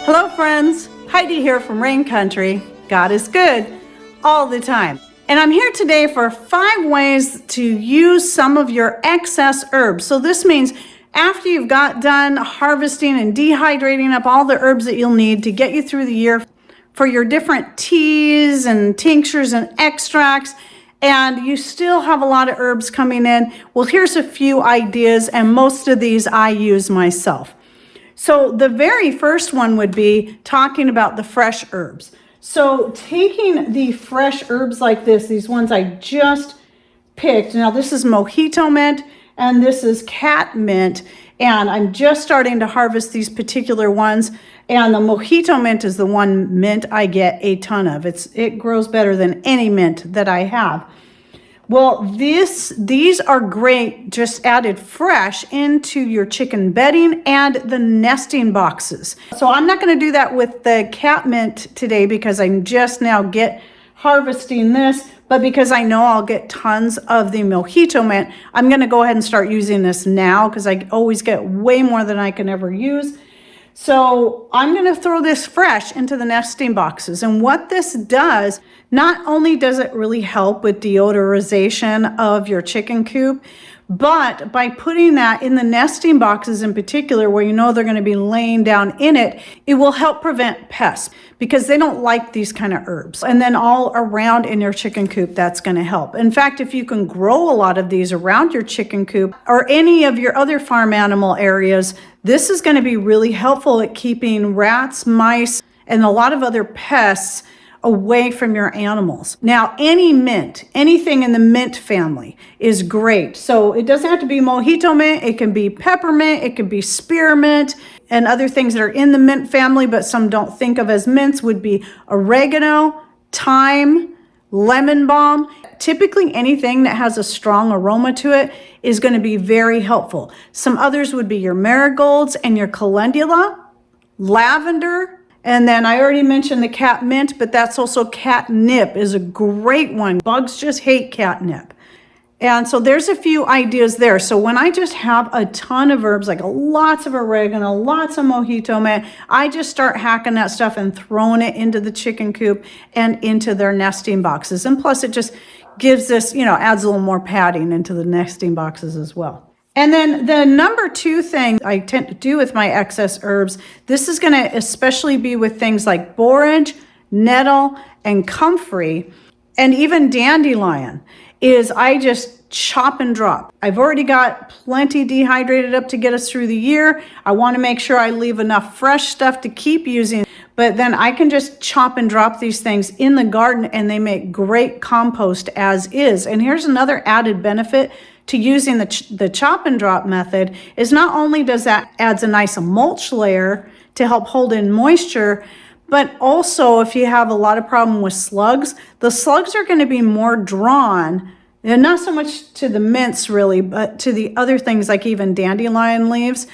Hello friends, Heidi here from Rain Country. God is good all the time. And I'm here today for 5 ways to use some of your excess herbs. So this means after you've got done harvesting and dehydrating up all the herbs that you'll need to get you through the year for your different teas and tinctures and extracts, and you still have a lot of herbs coming in. Well, here's a few ideas, and most of these I use myself. So the very first one would be talking about the fresh herbs. So taking the fresh herbs like this, these ones I just picked. Now this is mojito mint and this is cat mint. And I'm just starting to harvest these particular ones. And the mojito mint is the one mint I get a ton of. It grows better than any mint that I have. Well, these are great, just added fresh into your chicken bedding and the nesting boxes. So I'm not going to do that with the cat mint today because I'm just now harvesting this, but because I know I'll get tons of the mojito mint, I'm going to go ahead and start using this now because I always get way more than I can ever use. So I'm going to throw this fresh into the nesting boxes. And what this does, not only does it really help with deodorization of your chicken coop, but by putting that in the nesting boxes in particular, where you know they're going to be laying down in it, it will help prevent pests because they don't like these kind of herbs. And then all around in your chicken coop, that's going to help. In fact, if you can grow a lot of these around your chicken coop or any of your other farm animal areas, this is going to be really helpful at keeping rats, mice, and a lot of other pests away from your animals. Now, any mint, anything in the mint family is great. So it doesn't have to be mojito mint. It can be peppermint. It could be spearmint and other things that are in the mint family, but some don't think of as mints would be oregano, thyme, lemon balm. Typically anything that has a strong aroma to it is going to be very helpful. Some others would be your marigolds and your calendula, lavender, and then I already mentioned the cat mint, but that's also catnip is a great one. Bugs just hate catnip. And so there's a few ideas there. So when I just have a ton of herbs, like lots of oregano, lots of mojito mint, I just start hacking that stuff and throwing it into the chicken coop and into their nesting boxes. And plus it just gives this, adds a little more padding into the nesting boxes as well. And then the number 2 thing I tend to do with my excess herbs, this is going to especially be with things like borage, nettle, and comfrey, and even dandelion, is I just chop and drop. I've already got plenty dehydrated up to get us through the year. I want to make sure I leave enough fresh stuff to keep using, but then I can just chop and drop these things in the garden and they make great compost as is. And here's another added benefit to using the chop and drop method is not only does that adds a nice mulch layer to help hold in moisture, but also if you have a lot of problem with slugs, the slugs are going to be more drawn, and not so much to the mints really, but to the other things like even dandelion leaves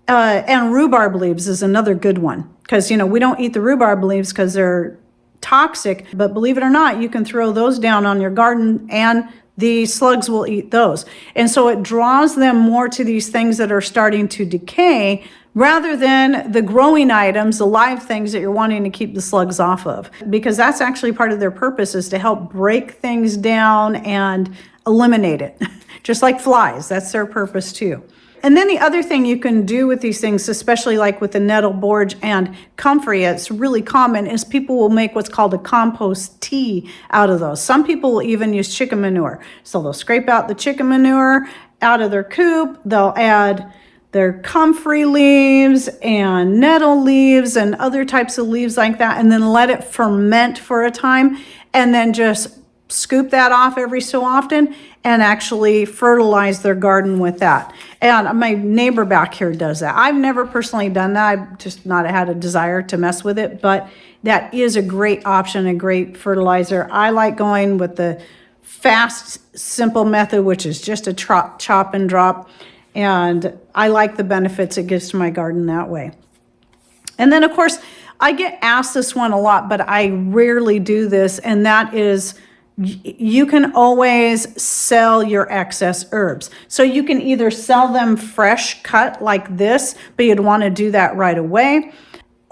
and rhubarb leaves is another good one. Because, we don't eat the rhubarb leaves because they're toxic, but believe it or not, you can throw those down on your garden and the slugs will eat those. And so it draws them more to these things that are starting to decay rather than the growing items, the live things that you're wanting to keep the slugs off of. Because that's actually part of their purpose is to help break things down and eliminate it. Just like flies, that's their purpose too. And then the other thing you can do with these things, especially like with the nettle, borage, and comfrey, it's really common, is people will make what's called a compost tea out of those. Some people will even use chicken manure. So they'll scrape out the chicken manure out of their coop. They'll add their comfrey leaves and nettle leaves and other types of leaves like that, and then let it ferment for a time, and then just scoop that off every so often and actually fertilize their garden with that. And my neighbor back here does that. I've never personally done that. I've just not had a desire to mess with it, but that is a great option, a great fertilizer. I like going with the fast, simple method, which is just a chop and drop. And I like the benefits it gives to my garden that way. And then of course, I get asked this one a lot, but I rarely do this, and that is you can always sell your excess herbs. So you can either sell them fresh cut like this, but you'd want to do that right away,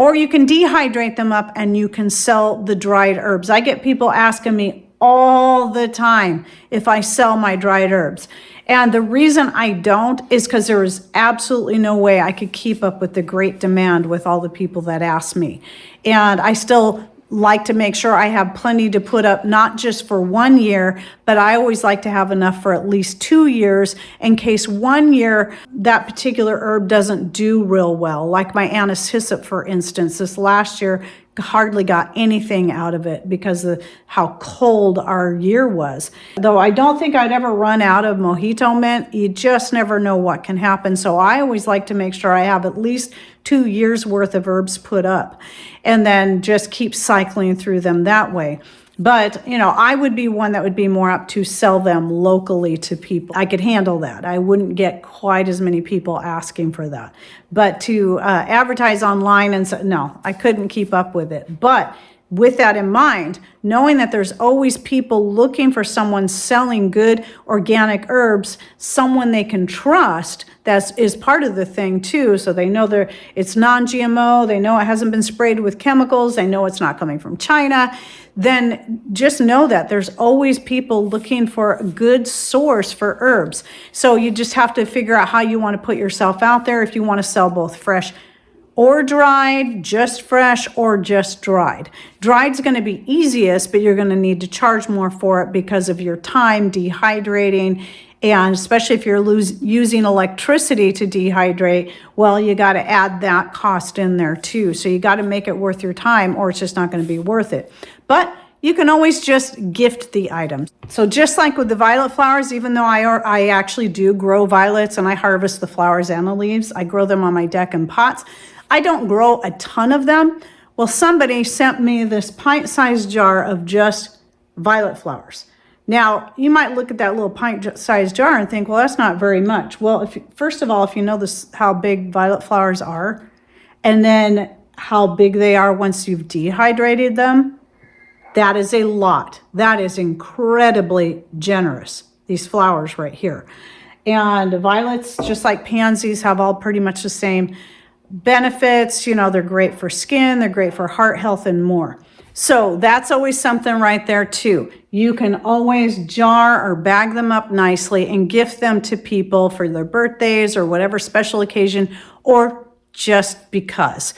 Or you can dehydrate them up and you can sell the dried herbs. I get people asking me all the time if I sell my dried herbs. And the reason I don't is because there is absolutely no way I could keep up with the great demand with all the people that ask me. And I still like to make sure I have plenty to put up, not just for 1 year, but I always like to have enough for at least 2 years in case 1 year that particular herb doesn't do real well. Like my anise hyssop, for instance, this last year hardly got anything out of it because of how cold our year was. Though I don't think I'd ever run out of mojito mint, you just never know what can happen. So I always like to make sure I have at least 2 years worth of herbs put up and then just keep cycling through them that way. But, I would be one that would be more up to sell them locally to people. I could handle that. I wouldn't get quite as many people asking for that. But to advertise online and so, no, I couldn't keep up with it. But with that in mind, knowing that there's always people looking for someone selling good organic herbs, someone they can trust, that is part of the thing too. So they know it's non-GMO, they know it hasn't been sprayed with chemicals, they know it's not coming from China. Then just know that there's always people looking for a good source for herbs. So you just have to figure out how you want to put yourself out there if you want to sell both fresh or dried, just fresh, or just dried. Dried's going to be easiest, but you're going to need to charge more for it because of your time dehydrating, and especially if you're using electricity to dehydrate, well, you got to add that cost in there too. So you got to make it worth your time, or it's just not going to be worth it. But you can always just gift the items. So just like with the violet flowers, even though I actually do grow violets and I harvest the flowers and the leaves, I grow them on my deck in pots. I don't grow a ton of them. Well, somebody sent me this pint-sized jar of just violet flowers. Now, you might look at that little pint-sized jar and think, well, that's not very much. Well, first of all, if you know how big violet flowers are, and then how big they are once you've dehydrated them, that is a lot. That is incredibly generous, these flowers right here. And violets, just like pansies, have all pretty much the same benefits. They're great for skin, they're great for heart health and more. So that's always something right there too. You can always jar or bag them up nicely and gift them to people for their birthdays or whatever special occasion, or just because.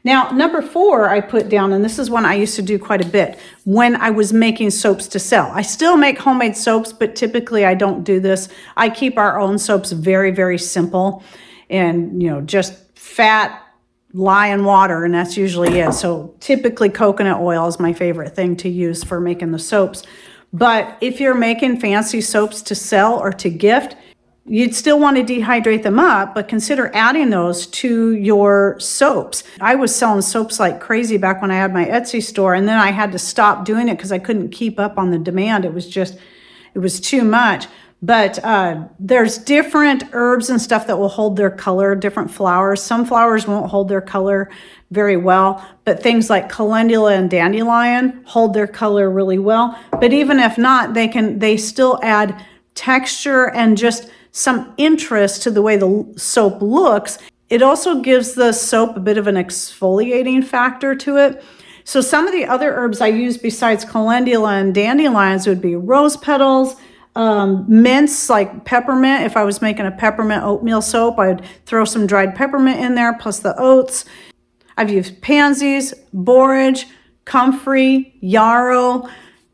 Now, number 4 I put down, and this is one I used to do quite a bit when I was making soaps to sell. I still make homemade soaps, but typically I don't do this. I keep our own soaps very, very simple and, just fat, lye, and water, and that's usually it. So typically coconut oil is my favorite thing to use for making the soaps. But if you're making fancy soaps to sell or to gift, you'd still want to dehydrate them up, but consider adding those to your soaps. I was selling soaps like crazy back when I had my Etsy store, and then I had to stop doing it because I couldn't keep up on the demand. It was too much. But there's different herbs and stuff that will hold their color, different flowers. Some flowers won't hold their color very well, but things like calendula and dandelion hold their color really well. But even if not, they still add texture and just some interest to the way the soap looks. It also gives the soap a bit of an exfoliating factor to it. So some of the other herbs I use besides calendula and dandelions would be rose petals, mints like peppermint. If I was making a peppermint oatmeal soap, I'd throw some dried peppermint in there plus the oats. I've used pansies, borage, comfrey, yarrow.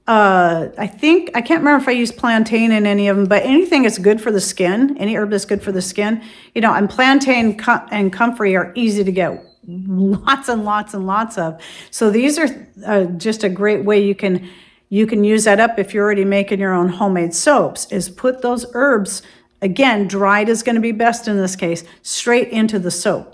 I can't remember if I used plantain in any of them, but anything that's good for the skin, any herb that's good for the skin, and plantain and comfrey are easy to get lots and lots and lots of. So these are just a great way you can use that up if you're already making your own homemade soaps, is put those herbs, again, dried is going to be best in this case, straight into the soap.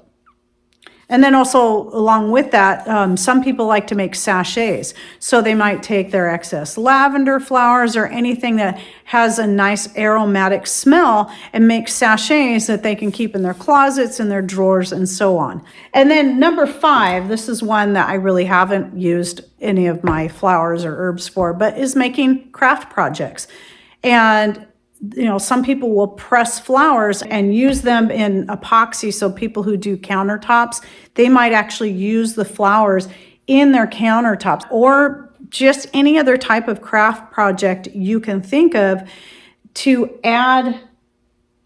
And then also along with that, some people like to make sachets. So they might take their excess lavender flowers or anything that has a nice aromatic smell and make sachets that they can keep in their closets, in their drawers, and so on. And then number 5, this is one that I really haven't used any of my flowers or herbs for, but is making craft projects. And some people will press flowers and use them in epoxy. So people who do countertops, they might actually use the flowers in their countertops, or just any other type of craft project you can think of to add,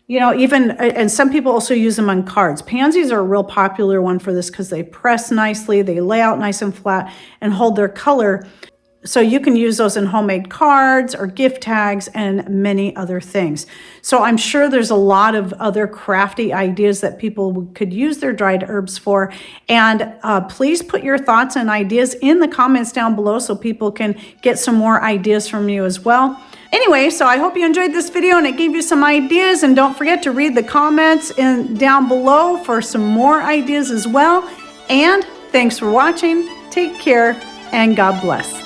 even, and some people also use them on cards. Pansies are a real popular one for this because they press nicely, they lay out nice and flat and hold their color. So you can use those in homemade cards or gift tags and many other things. So I'm sure there's a lot of other crafty ideas that people could use their dried herbs for. And please put your thoughts and ideas in the comments down below so people can get some more ideas from you as well. Anyway, so I hope you enjoyed this video and it gave you some ideas, and don't forget to read the comments down below for some more ideas as well. And thanks for watching. Take care and God bless.